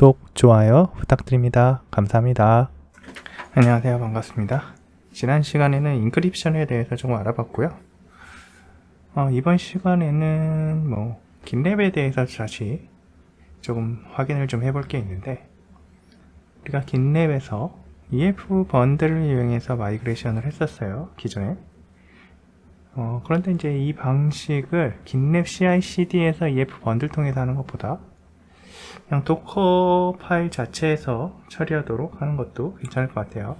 구독, 좋아요 부탁드립니다. 감사합니다. 안녕하세요. 반갑습니다. 지난 시간에는 인크립션에 대해서 조금 알아봤고요. 이번 시간에는 긴랩에 대해서 다시 조금 확인을 좀 해볼 게 있는데, 우리가 긴랩에서 EF 번들을 이용해서 마이그레이션을 했었어요. 기존에. 그런데 이제 이 방식을 긴랩 CI/CD에서 EF 번들 통해서 하는 것보다 그냥 도커 파일 자체에서 처리하도록 하는 것도 괜찮을 것 같아요.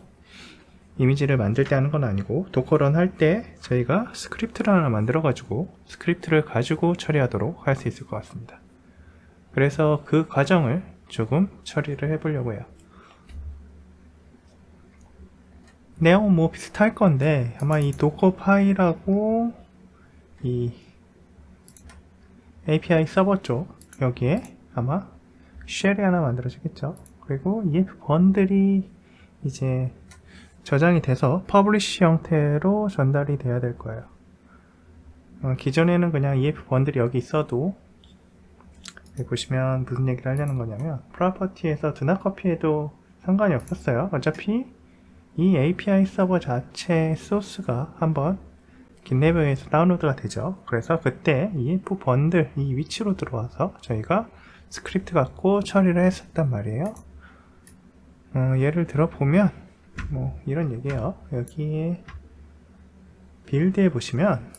이미지를 만들 때 하는 건 아니고 도커런 할 때 저희가 스크립트를 하나 만들어 가지고 스크립트를 가지고 처리하도록 할 수 있을 것 같습니다. 그래서 그 과정을 조금 처리를 해 보려고 해요. 내용은 비슷할 건데, 아마 이 도커 파일하고 이 API 서버 쪽 여기에 아마 쉘이 하나 만들어지겠죠. 그리고 EF 번들이 이제 저장이 돼서 퍼블리시 형태로 전달이 돼야 될 거예요. 기존에는 그냥 EF 번들이 여기 있어도, 여기 보시면 무슨 얘기를 하려는 거냐면, 프로퍼티에서 드나 커피해도 상관이 없었어요. 어차피 이 API 서버 자체 소스가 한번 긴랩에서 다운로드가 되죠. 그래서 그때 EF 번들 이 위치로 들어와서 저희가 스크립트 갖고 처리를 했었단 말이에요. 예를 들어 보면 이런 얘기예요. 여기에 빌드에 보시면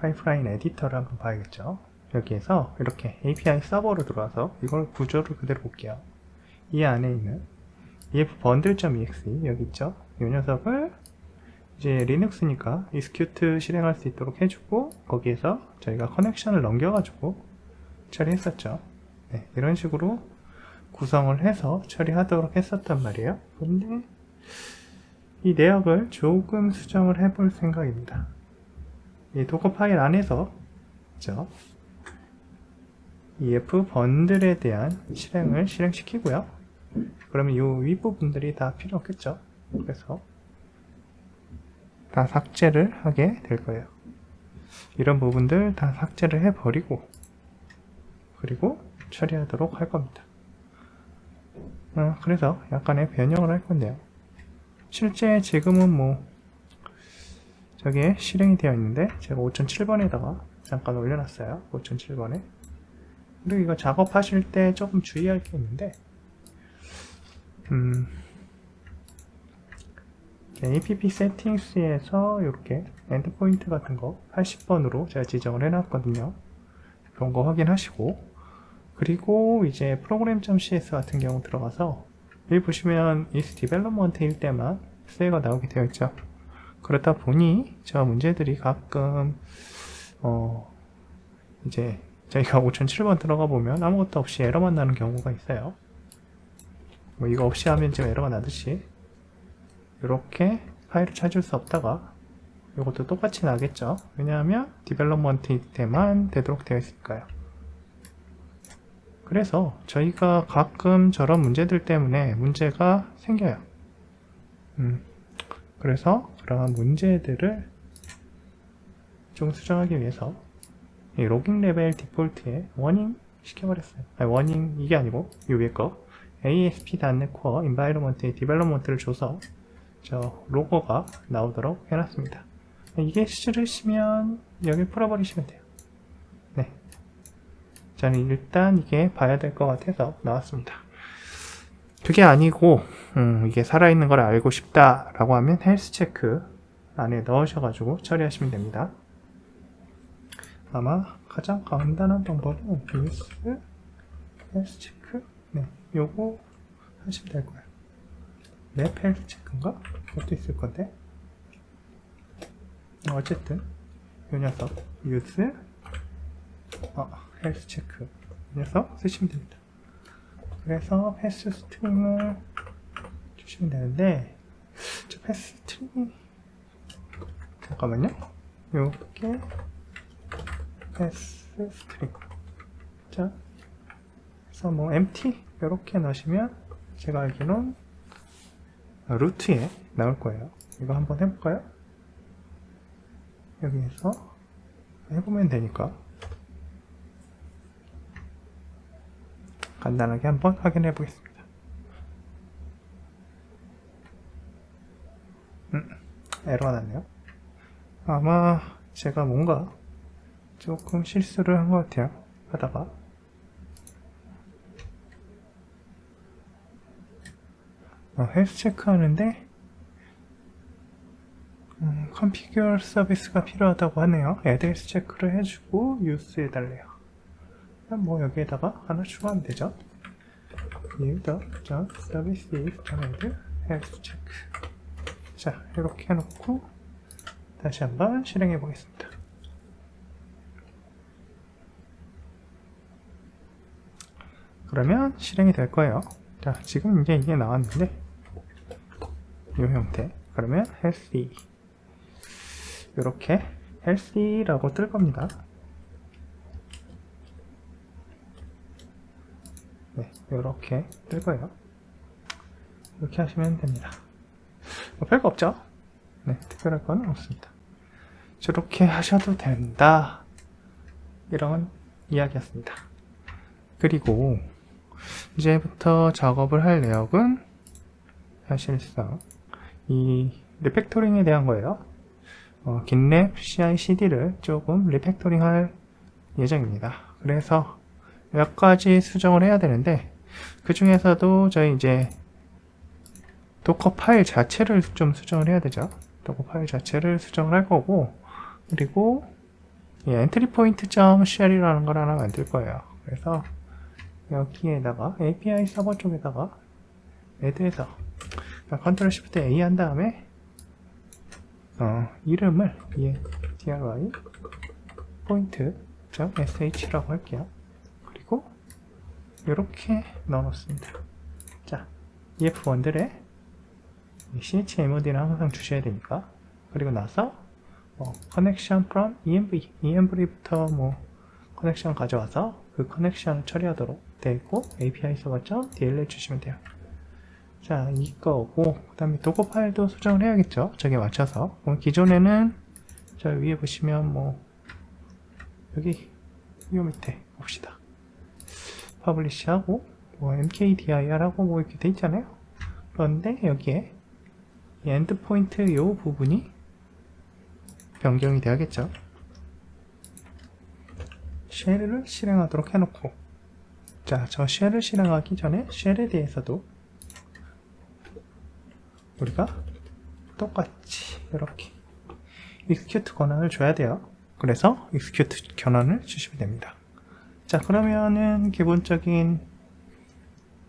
파이프라인 에디터를 한번 봐야겠죠. 여기에서 이렇게 API 서버로 들어와서 이걸 구조를 그대로 볼게요. 이 안에 있는 EF bundle.exe 여기 있죠. 이 녀석을 이제 리눅스니까 execute 실행할 수 있도록 해주고, 거기에서 저희가 커넥션을 넘겨가지고 처리했었죠. 네, 이런 식으로 구성을 해서 처리하도록 했었단 말이에요. 근데 이 내역을 조금 수정을 해볼 생각입니다. 이 도커 파일 안에서 EF 번들에 대한 실행을 실행시키고요. 그러면 이 윗부분들이 다 필요 없겠죠. 그래서 다 삭제를 하게 될 거예요. 이런 부분들 다 삭제를 해버리고, 그리고 처리하도록 할 겁니다. 그래서 약간의 변형을 할 건데요. 실제 지금은 저기에 실행이 되어 있는데, 제가 5.7번에다가 잠깐 올려놨어요. 5.7번에. 그리고 이거 작업하실 때 조금 주의할 게 있는데, app settings에서 이렇게 엔드포인트 같은 거 80번으로 제가 지정을 해놨거든요. 그런 거 확인하시고, 그리고 이제 program.cs 같은 경우 들어가서 여기 보시면 is development일 때만 세가 나오게 되어 있죠. 그렇다 보니 저 문제들이 가끔 이제 저희가 5007번 들어가 보면 아무것도 없이 에러만 나는 경우가 있어요. 이거 없이 하면 지금 에러가 나듯이 이렇게 파일을 찾을 수 없다가 이것도 똑같이 나겠죠. 왜냐하면 디벨롭먼트 때만 되도록 되어 있으니까요. 그래서 저희가 가끔 저런 문제들 때문에 문제가 생겨요. 그래서 그러한 문제들을 좀 수정하기 위해서 이 로깅 레벨 디폴트에 워닝 시켜버렸어요. 아니, 워닝 이게 아니고 이 위에 거 ASP.NET Core Environment에 디벨롭먼트를 줘서 저 로고가 나오도록 해놨습니다. 이게 싫으시면 여기 풀어버리시면 돼요. 네, 저는 일단 이게 봐야 될 것 같아서 나왔습니다. 그게 아니고 이게 살아있는 걸 알고 싶다 라고 하면 헬스 체크 안에 넣으셔가지고 처리하시면 됩니다. 아마 가장 간단한 방법은 헬스 체크, 네, 요거 하시면 될 거예요. 랩 헬스 체크인가? 그것도 있을 건데, 어쨌든 이 녀석 use 헬스 체크 이 녀석 쓰시면 됩니다. 그래서 패스 스트링을 주시면 되는데, 저 패스 스트링이 잠깐만요. 요게 패스 스트링, 자, 그래서 empty 이렇게 넣으시면 제가 알기로는 루트에 나올 거예요. 이거 한번 해볼까요? 여기에서 해보면 되니까. 간단하게 한번 확인해 보겠습니다. 에러가 났네요. 아마 제가 뭔가 조금 실수를 한 것 같아요. 하다가 헬스 체크하는데 컨피규어 서비스가 필요하다고 하네요. 애드레스 체크를 해주고 유스 해달래요. 뭐 여기에다가 하나 추가하면 되죠. service is 헬스 체크. 자, 이렇게 해놓고 다시 한번 실행해 보겠습니다. 그러면 실행이 될 거예요. 자, 지금 이제 이게 나왔는데 이 형태. 그러면 healthy 이렇게 healthy라고 뜰 겁니다. 네, 이렇게 뜰 거예요. 이렇게 하시면 됩니다. 별거 없죠? 네, 특별할 건 없습니다. 저렇게 하셔도 된다. 이런 이야기였습니다. 그리고 이제부터 작업을 할 내역은 사실상 이 리팩토링에 대한 거예요. 긴랩 CI/CD를 조금 리팩토링 할 예정입니다. 그래서 몇 가지 수정을 해야 되는데 그 중에서도 저희 이제 도커 파일 자체를 좀 수정을 해야 되죠. 도커 파일 자체를 수정을 할 거고, 그리고 엔트리 포인트 점 쉘이라는 걸 하나 만들 거예요. 그래서 여기에다가 API 서버 쪽에다가 애드해서 컨트롤 시프트 A 한 다음에 이름을 try point.sh라고 할게요. 그리고 이렇게 넣어 놓습니다. 자, EF1들의 chmod는 항상 주셔야 되니까. 그리고 나서 connection from env부터 커넥션 가져와서 그 커넥션을 처리하도록 되어 있고, API 서버.dll 주시면 돼요. 자, 이거고, 그 다음에 도커 파일도 수정을 해야겠죠. 저게 맞춰서. 그럼 기존에는 저 위에 보시면 여기 이 밑에 봅시다. 퍼블리시하고 mkdir하고 이렇게 돼 있잖아요. 그런데 여기에 이 엔드포인트 요 부분이 변경이 돼야겠죠. 쉘을 실행하도록 해놓고, 자, 저 쉘을 실행하기 전에 쉘에 대해서도 우리가 똑같이 이렇게 execute 권한을 줘야 돼요. 그래서 execute 권한을 주시면 됩니다. 자, 그러면은 기본적인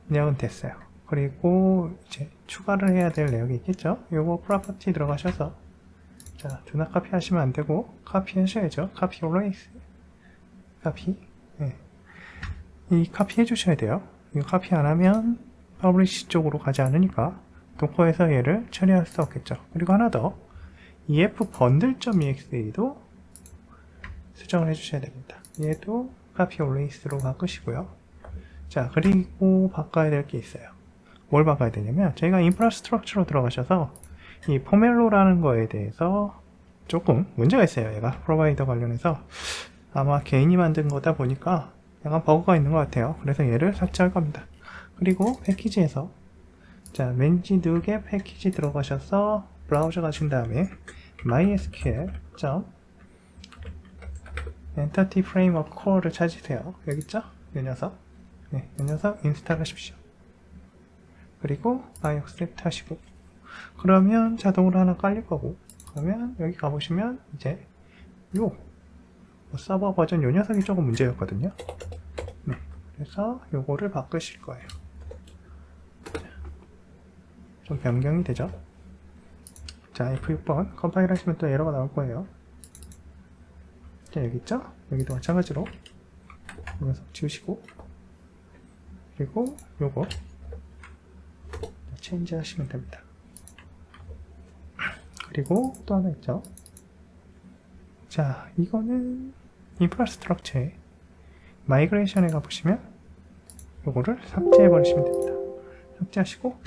내용은 됐어요. 그리고 이제 추가를 해야 될 내용이 있겠죠. 요거 property 들어가셔서, 자, do not copy 하시면 안 되고 copy 하셔야죠. copy always. copy. 네. 이 copy 해주셔야 돼요. 이거 copy 안 하면 publish 쪽으로 가지 않으니까 도커에서 얘를 처리할 수 없겠죠. 그리고 하나 더, ef bundle.exe도 수정을 해주셔야 됩니다. 얘도 copy always로 바꾸시고요. 자, 그리고 바꿔야 될 게 있어요. 뭘 바꿔야 되냐면, 저희가 인프라스트럭처로 들어가셔서 이 포멜로라는 거에 대해서 조금 문제가 있어요. 얘가 프로바이더 관련해서 아마 개인이 만든 거다 보니까 약간 버그가 있는 것 같아요. 그래서 얘를 삭제할 겁니다. 그리고 패키지에서, 자, 왠지 누게 패키지 들어가셔서 브라우저 가신 다음에 mysql entity framework core를 찾으세요. 여기 있죠? 이 녀석. 네, 이 녀석 인스톨 하십시오. 그리고 I accept 하시고, 그러면 자동으로 하나 깔릴 거고, 그러면 여기 가보시면 이제 서버 버전 요 녀석이 조금 문제였거든요. 네, 그래서 요거를 바꾸실 거예요. 좀 변경이 되죠. 자, F6번 컴파일 하시면 또 에러가 나올 거예요. 자, 여기 있죠? 여기도 마찬가지로 이 녀석 지우시고, 그리고 요거 체인지 하시면 됩니다. 그리고 또 하나 있죠. 자, 이거는 인프라스트럭처에 마이그레이션에 가보시면 요거를 삭제해 버리시면 됩니다. 삭제하시고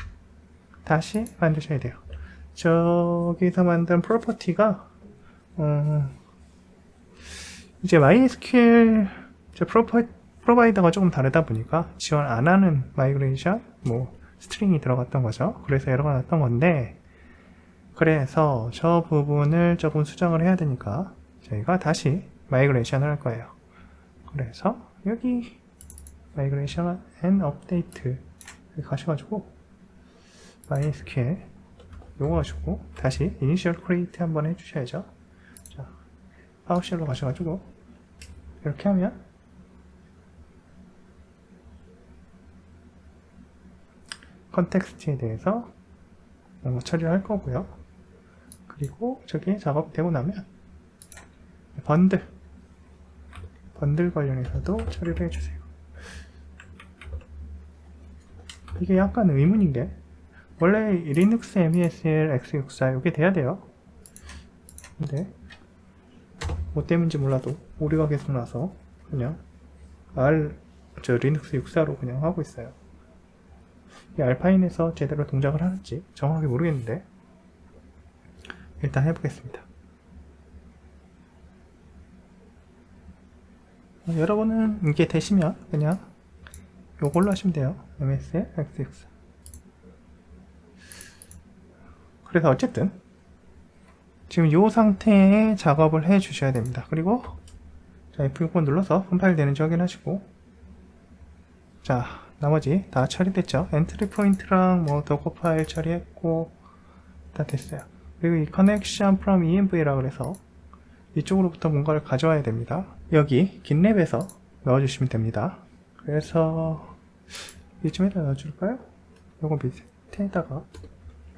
다시 만드셔야 돼요. 저기서 만든 프로퍼티가 이제 MySQL 프로바이더가 조금 다르다 보니까 지원 안 하는 마이그레이션 뭐 스트링이 들어갔던 거죠. 그래서 에러가 났던 건데, 그래서 저 부분을 조금 수정을 해야 되니까 저희가 다시 마이그레이션을 할 거예요. 그래서 여기 마이그레이션 앤 업데이트 가셔가지고 MySQL 요거 가지고 다시 이니셜 크리에이트 한번 해주셔야죠. 자, 파워쉘로 가셔가지고 이렇게 하면 컨텍스트에 대해서 처리를 할 거고요. 그리고 저기 작업이 되고 나면 번들 관련해서도 처리를 해주세요. 이게 약간 의문인 게, 원래 리눅스 MESL x64 이게 돼야 돼요. 근데 뭐 때문인지 몰라도 오류가 계속 나서 그냥 리눅스 64로 그냥 하고 있어요. 이 알파인에서 제대로 동작을 하는지 정확하게 모르겠는데 일단 해보겠습니다. 여러분은 이게 되시면 그냥 요걸로 하시면 돼요. MSL X64. 그래서 어쨌든 지금 이 상태의 작업을 해 주셔야 됩니다. 그리고 자, F6번 눌러서 컴파일 되는지 확인하시고, 자, 나머지 다 처리됐죠. 엔트리 포인트랑 뭐 도커 파일 처리했고 다 됐어요. 그리고 이 connection from env라 그래서 이쪽으로부터 뭔가를 가져와야 됩니다. 여기 긴랩에서 넣어주시면 됩니다. 그래서 이쯤에다 넣어줄까요? 요거 밑에다가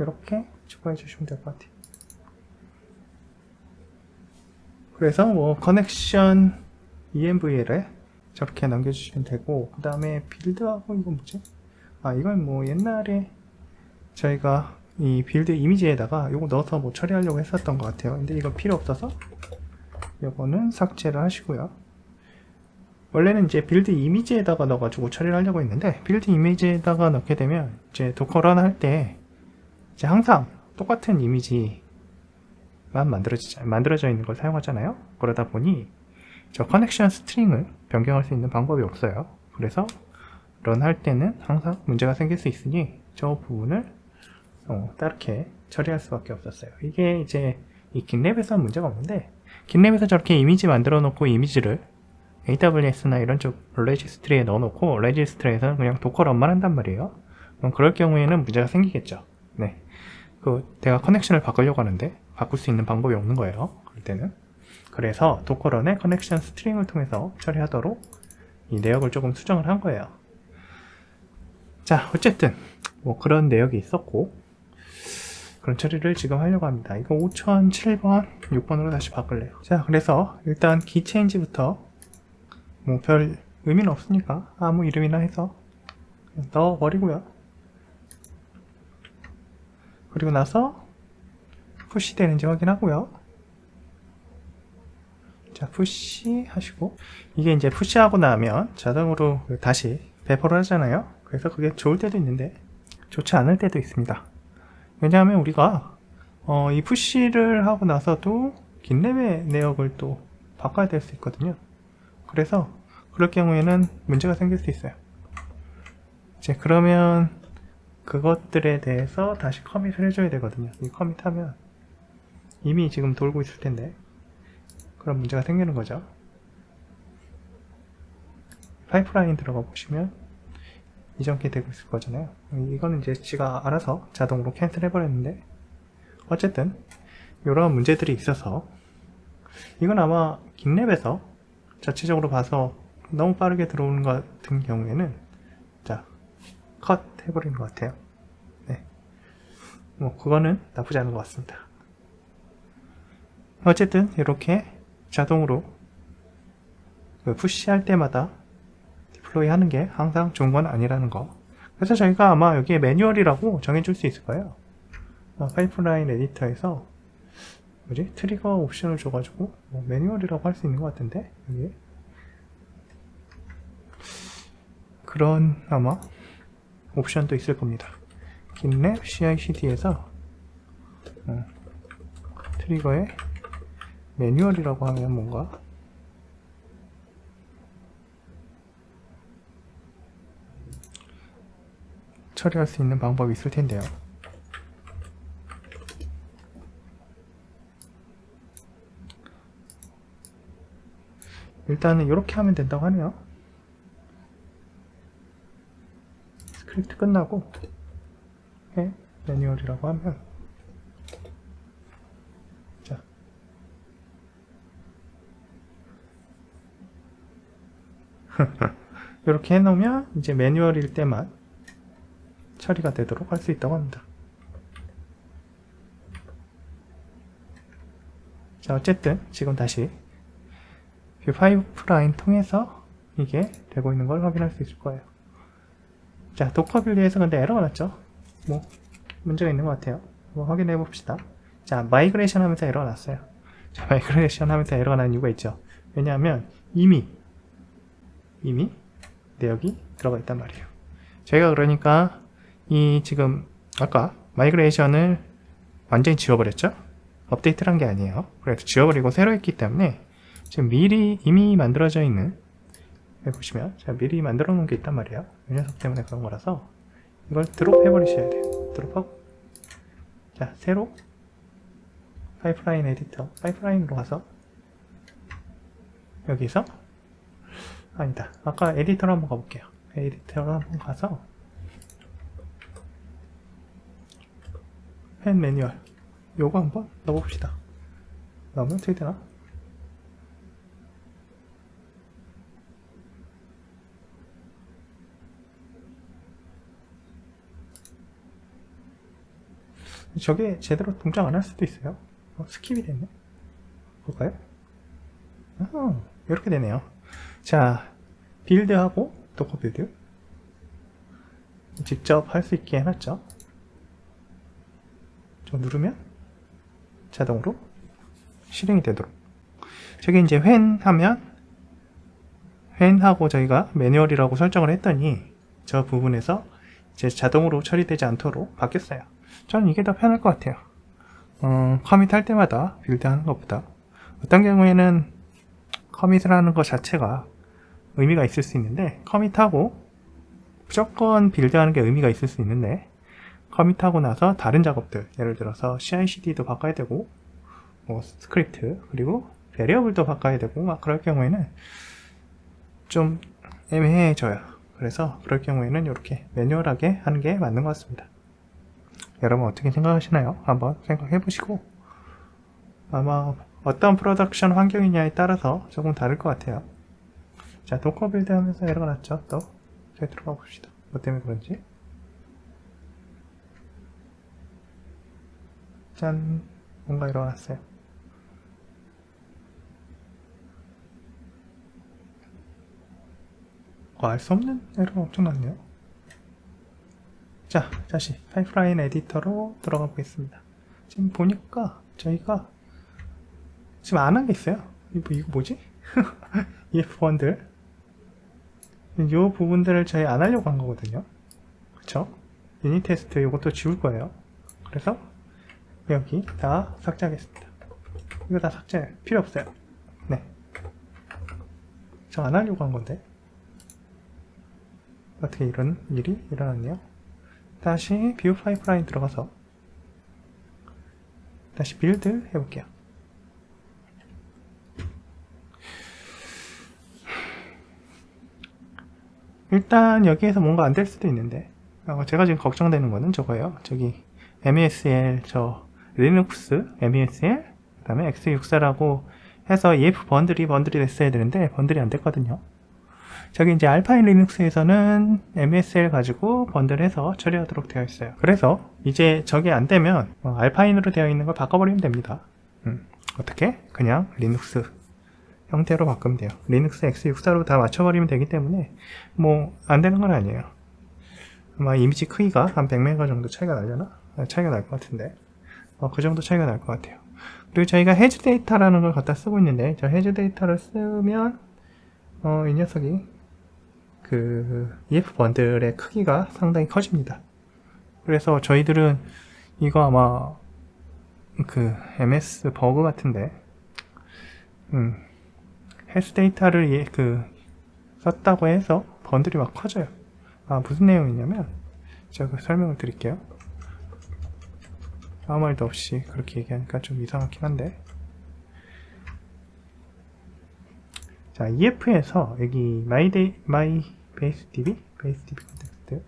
이렇게 추가해 주시면 될 것 같아요. 그래서 뭐 커넥션 env에 저렇게 남겨주시면 되고, 그 다음에 빌드하고 이건 뭐지? 아, 이건 뭐 옛날에 저희가 이 빌드 이미지에다가 요거 넣어서 뭐 처리하려고 했었던 것 같아요. 근데 이건 필요 없어서 요거는 삭제를 하시고요. 원래는 이제 빌드 이미지에다가 넣어가지고 처리를 하려고 했는데, 빌드 이미지에다가 넣게 되면 이제 도커런 할 때 이제 항상 똑같은 이미지만 만들어져 있는 걸 사용하잖아요. 그러다 보니 저 커넥션 스트링을 변경할 수 있는 방법이 없어요. 그래서 런 할 때는 항상 문제가 생길 수 있으니 저 부분을 따르게 처리할 수밖에 없었어요. 이게 이제 이 긴랩에서는 문제가 없는데, 긴랩에서 저렇게 이미지 만들어 놓고 이미지를 AWS나 이런 쪽 레지스트리에 넣어 놓고 레지스트리에서는 그냥 도커 런만 한단 말이에요. 그럴 경우에는 문제가 생기겠죠. 네, 내가 커넥션을 바꾸려고 하는데 바꿀 수 있는 방법이 없는 거예요. 그럴 때는. 그래서 도커런의 커넥션 스트링을 통해서 처리하도록 이 내역을 조금 수정을 한 거예요. 자, 어쨌든 뭐 그런 내역이 있었고, 그런 처리를 지금 하려고 합니다. 이거 5007번 6번으로 다시 바꿀래요. 자, 그래서 일단 키 체인지부터 뭐 별 의미는 없으니까 아무 이름이나 해서 넣어버리고요. 그리고 나서 푸시 되는지 확인하고요. 자, 푸시 하시고, 이게 이제 푸시하고 나면 자동으로 다시 배포를 하잖아요. 그래서 그게 좋을 때도 있는데 좋지 않을 때도 있습니다. 왜냐하면 우리가 이 푸시를 하고 나서도 긴랩의 내역을 또 바꿔야 될 수 있거든요. 그래서 그럴 경우에는 문제가 생길 수 있어요. 이제 그러면 그것들에 대해서 다시 커밋을 해줘야 되거든요. 이 커밋하면 이미 지금 돌고 있을 텐데 그런 문제가 생기는 거죠. 파이프라인 들어가 보시면 이전께 되고 있을 거잖아요. 이거는 이제 지가 알아서 자동으로 캔슬 해버렸는데, 어쨌든 이런 문제들이 있어서 이건 아마 긴랩에서 자체적으로 봐서 너무 빠르게 들어오는 것 같은 경우에는 자, 컷 해버리는 것 같아요. 네, 뭐 그거는 나쁘지 않은 것 같습니다. 어쨌든 이렇게 자동으로 푸시할 때마다 디플로이 하는 게 항상 좋은 건 아니라는 거. 그래서 저희가 아마 여기에 매뉴얼이라고 정해줄 수 있을 거예요. 파이프라인 에디터에서 뭐지? 트리거 옵션을 줘가지고 뭐 매뉴얼이라고 할 수 있는 것 같은데, 여기 그런 아마 옵션도 있을 겁니다. 긴랩 CI/CD에서 트리거에 매뉴얼이라고 하면 뭔가 처리할 수 있는 방법이 있을 텐데요. 일단은 이렇게 하면 된다고 하네요. 스크립트 끝나고 해 매뉴얼이라고 하면, 자, 이렇게 해놓으면 이제 매뉴얼일 때만 처리가 되도록 할 수 있다고 합니다. 자, 어쨌든 지금 다시 뷰 파이프라인 통해서 이게 되고 있는 걸 확인할 수 있을 거예요. 자, 도커 빌드에서 근데 에러가 났죠? 뭐 문제가 있는 것 같아요. 한번 확인해 봅시다. 자, 마이그레이션 하면서 에러가 났어요. 자, 마이그레이션 하면서 에러가 난 이유가 있죠. 왜냐하면 이미 내역이 들어가 있단 말이에요. 저희가 그러니까 이 지금 아까 마이그레이션을 완전히 지워버렸죠? 업데이트를 한 게 아니에요. 그래서 지워버리고 새로 했기 때문에 지금 미리 이미 만들어져 있는, 여기 보시면 제가 미리 만들어 놓은 게 있단 말이에요. 이 녀석 때문에 그런 거라서 이걸 드롭 해버리셔야 돼요. 드롭하고, 자, 새로 파이프라인 에디터, 파이프라인으로 가서 여기서, 아니다, 아까 에디터로 한번 가볼게요. 에디터로 한번 가서 펜 매뉴얼 요거 한번 넣어봅시다. 넣으면 어떻게 되나? 저게 제대로 동작 안 할 수도 있어요. 스킵이 됐네. 볼까요? 이렇게 되네요. 자, 빌드하고 도커 빌드 직접 할 수 있게 해놨죠. 좀 누르면 자동으로 실행이 되도록. 저기 이제 웬 하면, 웬하고 저희가 매뉴얼이라고 설정을 했더니 저 부분에서 이제 자동으로 처리되지 않도록 바뀌었어요. 저는 이게 더 편할 것 같아요. 커밋 할 때마다 빌드 하는 것보다. 어떤 경우에는 커밋을 하는 것 자체가 의미가 있을 수 있는데, 커밋하고 무조건 빌드하는 게 의미가 있을 수 있는데, 커밋하고 나서 다른 작업들, 예를 들어서 CI/CD도 바꿔야 되고, 뭐 스크립트, 그리고 베리어블도 바꿔야 되고, 막 그럴 경우에는 좀 애매해져요. 그래서 그럴 경우에는 이렇게 매뉴얼하게 하는 게 맞는 것 같습니다. 여러분 어떻게 생각하시나요? 한번 생각해 보시고, 아마 어떤 프로덕션 환경이냐에 따라서 조금 다를 것 같아요. 자, 도커 빌드 하면서 에러가 났죠. 또 저희 들어가 봅시다. 뭐 때문에 그런지. 짠, 뭔가 에러가 났어요. 알 수 없는 에러가 엄청 났네요. 자, 다시 파이프라인 에디터로 들어가 보겠습니다. 지금 보니까 저희가 지금 안 한 게 있어요. 이거 뭐지? EF 번들, 이 부분들을 저희 안 하려고 한 거거든요. 그쵸? 유닛 테스트 이것도 지울 거예요. 그래서 여기 다 삭제하겠습니다. 이거 다 삭제 필요 없어요. 네, 저 안 하려고 한 건데 어떻게 이런 일이 일어났네요. 다시 뷰 파이프라인 들어가서 다시 빌드 해볼게요. 일단 여기에서 뭔가 안 될 수도 있는데, 제가 지금 걱정되는 거는 저거예요. 저기 MESL, 저 리눅스 MESL, 그 다음에 x64라고 해서 EF 번들이 됐어야 되는데 번들이 안 됐거든요. 저기 이제 알파인 리눅스에서는 MESL 가지고 번들해서 처리하도록 되어 있어요. 그래서 이제 저게 안 되면 알파인으로 되어 있는 걸 바꿔버리면 됩니다. 어떻게? 그냥 리눅스 형태로 바꾸면 돼요. 리눅스 x64로 다 맞춰버리면 되기 때문에 뭐 안 되는 건 아니에요. 아마 이미지 크기가 한 100메가 정도 차이가 나려나? 차이가 날 것 같은데 그 정도 차이가 날 것 같아요. 그리고 저희가 해즈 데이터라는 걸 갖다 쓰고 있는데, 저 해즈 데이터를 쓰면 이 녀석이 그 EF 번들의 크기가 상당히 커집니다. 그래서 저희들은 이거 아마 그 MS 버그 같은데 해즈 데이터를 썼다고 해서 번들이 막 커져요. 무슨 내용이냐면 제가 설명을 드릴게요. 아무 말도 없이 그렇게 얘기하니까 좀 이상하긴 한데, 자, EF에서 여기 my base DB 컨텍스트,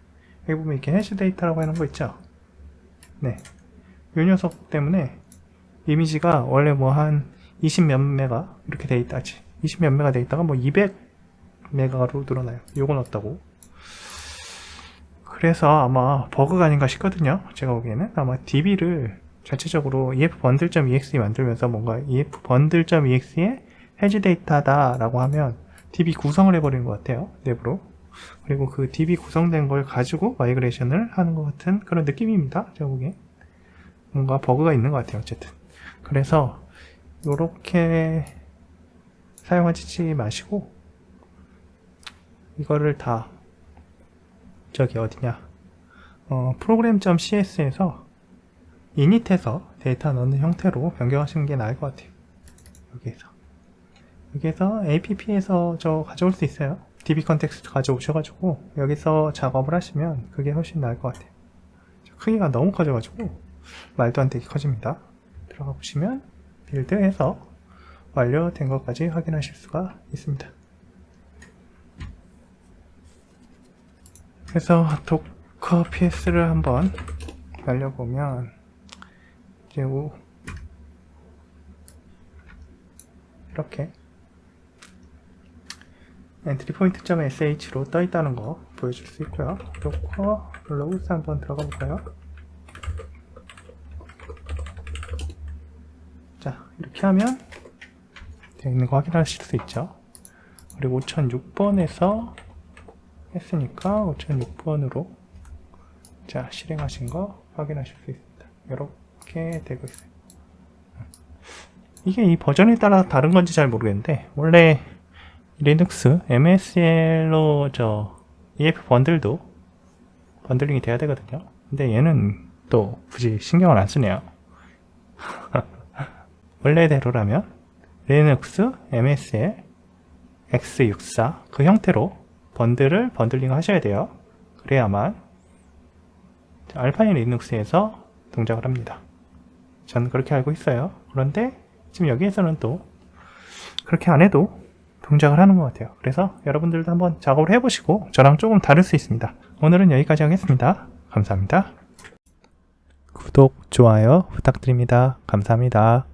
여기 보면 이렇게 해시 데이터라고 하는 거 있죠. 네, 이 녀석 때문에 이미지가 원래 뭐 한 20 몇 메가 이렇게 돼 있다, 20 몇 메가 돼 있다가 뭐 200 메가로 늘어나요. 요거 넣었다고. 그래서 아마 버그가 아닌가 싶거든요. 제가 보기에는 아마 DB를 자체적으로 EF_bundle.exe 만들면서 뭔가 EF_bundle.exe의 해지 데이터다 라고 하면 DB 구성을 해버리는 것 같아요, 내부로. 그리고 그 DB 구성된 걸 가지고 마이그레이션을 하는 것 같은 그런 느낌입니다, 제가 보기엔. 뭔가 버그가 있는 것 같아요, 어쨌든. 그래서 요렇게 사용하지 마시고 이거를 다 저기 어디냐, program.cs에서 init에서 데이터 넣는 형태로 변경하시는 게 나을 것 같아요. 여기에서 app에서 저 가져올 수 있어요. db 컨텍스트 가져오셔가지고 여기서 작업을 하시면 그게 훨씬 나을 것 같아요. 크기가 너무 커져가지고 말도 안 되게 커집니다. 들어가 보시면 빌드해서 완료된 것까지 확인하실 수가 있습니다. 그래서 도커 ps를 한번 날려보면 이제 이렇게 entrypoint.sh로 떠 있다는 거 보여줄 수 있고요. 도커 로그스 한번 들어가 볼까요? 자, 이렇게 하면 되어 있는 거 확인하실 수 있죠. 그리고 5006번에서 했으니까 5006번으로 자, 실행하신 거 확인하실 수 있습니다. 이렇게 되고 있어요. 이게 이 버전에 따라 다른 건지 잘 모르겠는데, 원래 리눅스 MSL로 저 EF 번들도 번들링이 돼야 되거든요. 근데 얘는 또 굳이 신경을 안 쓰네요. 원래대로라면 리눅스 MSL x64 그 형태로 번들링을 하셔야 돼요. 그래야만 알파인 리눅스에서 동작을 합니다. 저는 그렇게 알고 있어요. 그런데 지금 여기에서는 또 그렇게 안 해도 동작을 하는 것 같아요. 그래서 여러분들도 한번 작업을 해보시고 저랑 조금 다를 수 있습니다. 오늘은 여기까지 하겠습니다. 감사합니다. 구독, 좋아요 부탁드립니다. 감사합니다.